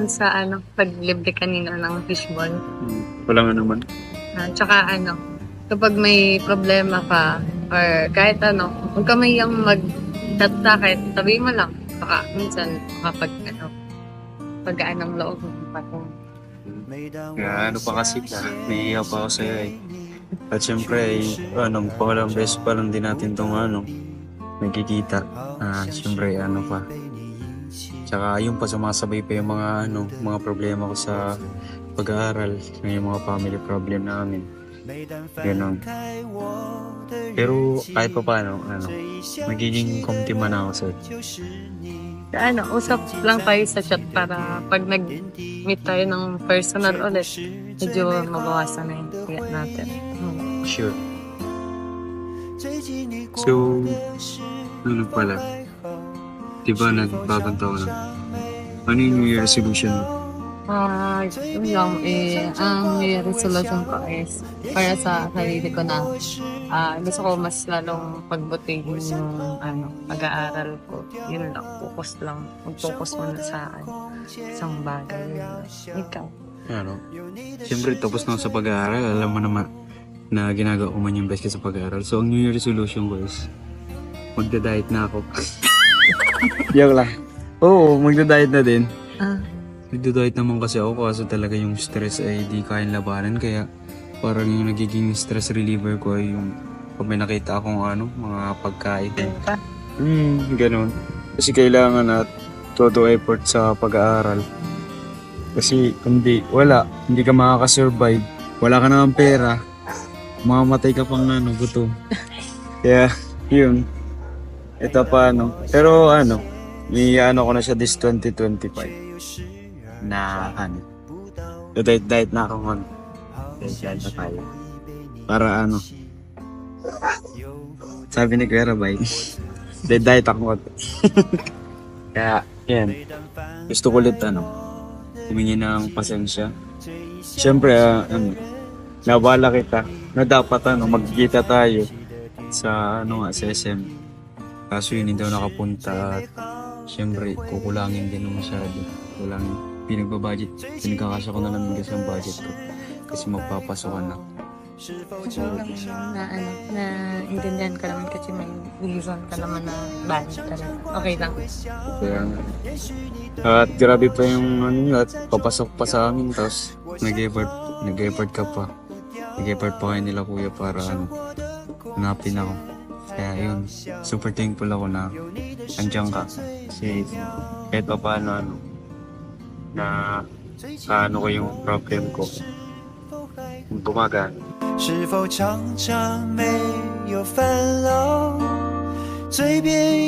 sa paglibre kanina ng fishball. Wala nga naman. Tsaka kapag may problema ka or kahit huwag ka mayang mag-chat sa akin, sabihin mo lang. Baka minsan paggaan ng loob mo pa kung Kaya pa kasi na, nahihiya pa ako sa'yo eh. At syempre, pangalawang beses pa lang din natin itong nagkikita. Syempre, pa. Tsaka yung pa sumasabay pa yung mga problema ko sa pag-aaral, yung mga family problem namin. Ganon. Pero kahit pa paano, magiging kumti man ako sa'yo. usap lang tayo sa chat para pag nag-meet tayo ng personal ulit, medyo mabawasan na yung tiyak natin. Sure. So, pala? Diba nagbagong taon na? Ano yung New Year resolution mo? Yun lang ang New Year resolution ko is para sa sarili ko na gusto ko mas lalong pagbutihin yung pag-aaral ko. Yun lang, focus lang. Mag-focus muna sa isang bagay. Ikaw? Siyempre, tapos na ako sa pag-aaral. Alam mo naman na ginagawa ko man yung best ko sa pag-aaral. So, ang New Year resolution ko is magda-diet na ako. Yak lang. Oo, magda-diet na din. Nagda-diet naman kasi ako kaso talaga yung stress ay di kayang labanan. Kaya parang yung nagiging stress reliever ko ay yung pag may nakita akong mga pagkain. Ganun. Kasi kailangan na todo effort sa pag-aaral. Kasi kundi hindi ka makakasurvive. Wala ka naman pera. Mamamatay ka pang gutom. Kaya, yun. Ito pa Pero ko na siya this 2025. Na diet na ako diet na tayo. Para sabi ni Kuya Rabay, diet ako. Kaya, yan. Gusto ko ulit humingi ng pasensya. Siyempre, nabala kita na dapat magkikita tayo sa sa SM. Kaso yun hindi daw nakapunta at siyempre kukulangin din masyado. Kulangin. Pinagbabudget. Pinagkakasya ko na lang kasi ang budget ko. Kasi magpapasokan na. Na intindihan ka naman kasi may reason ka naman na budget ka naman. Okay lang. Kaya at grabe pa yung at papasok pa sa amin tapos nag-effort ka pa. Nag-effort pa kayo nila kuya para hanapin ako. Kaya yun, super thankful ako na andyan ka. Kasi kahit pa paano na ko yung problem ko. Bumaga. 是否常常没有烦恼，嘴边